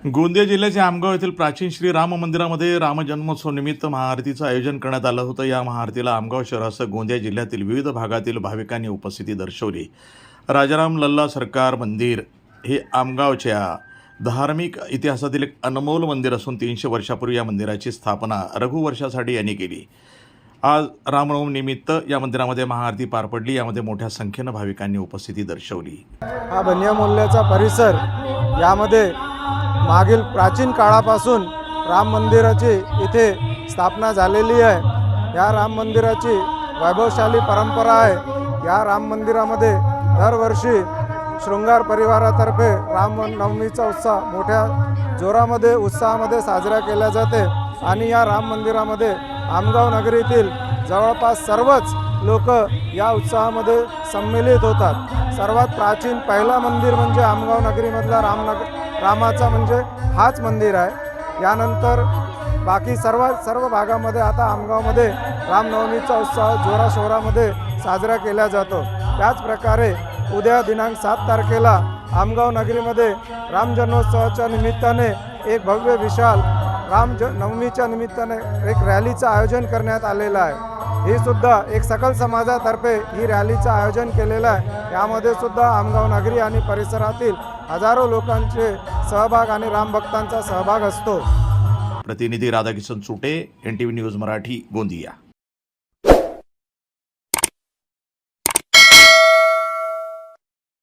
गोंदिया जिल्ह्याच्या आमगाव येथील प्राचीन श्री राम मंदिरामध्ये राम जन्मोत्सव निमित्त महाआरतीचं आयोजन करण्यात आलं होतं। या महाआरतीला आमगाव शहरासह गोंदिया जिल्ह्यातील विविध भागातील भाविकांनी उपस्थिती दर्शवली। राजाराम लल्ला सरकार मंदिर हे आमगावच्या धार्मिक इतिहासातील एक अनमोल मंदिर असून 300 वर्षापूर्वी या मंदिराची स्थापना रघुवंशासाठी यांनी केली। आज रामनवमी निमित्त या मंदिरामध्ये महाआरती पार पडली। यामध्ये मोठ्या संख्येने भाविकांनी उपस्थिती दर्शवली। हा बनिया मोहल्ल्याचा परिसर यामध्ये मागील प्राचीन काळापासून राम मंदिराची इथे स्थापना झालेली आहे। या राम मंदिराची वैभवशाली परंपरा आहे। या राम मंदिरामध्ये दरवर्षी शृंगार परिवारातर्फे रामनवमीचा उत्सव मोठ्या जोरामध्ये उत्साहामध्ये साजरा केला जाते आणि या राम मंदिरामध्ये आमगाव नगरीतील जवळपास सर्वच लोक या उत्साहामध्ये सम्मिलित होतात। सर्वात प्राचीन पहिला मंदिर म्हणजे आमगाव नगरीमधला रामाचा म्हणजे हाच मंदिर आहे। यानंतर बाकी सर्व भागामध्ये आता आमगावमध्ये रामनवमीचा उत्सव जोराशोरामध्ये साजरा केला जातो। त्याच प्रकारे उद्या दिनांक 7 तारखेला आमगाव नगरीमध्ये राम जन्मोत्सवाच्या निमित्ताने एक भव्य विशाल नवमीच्या निमित्ताने एक रॅलीचं आयोजन करण्यात आलेलं आहे। ही सुद्धा एक सकल समाजातर्फे ही रॅलीचं आयोजन केलेलं आहे। यामध्ये सुद्धा आमगाव नगरी आणि परिसरातील हजारो लोकांचे सहभाग आणि रामभक्तांचा सहभाग असतो। प्रतिनिधी राधाकिशन सुटे, NTV न्यूज मराठी, गोंदिया।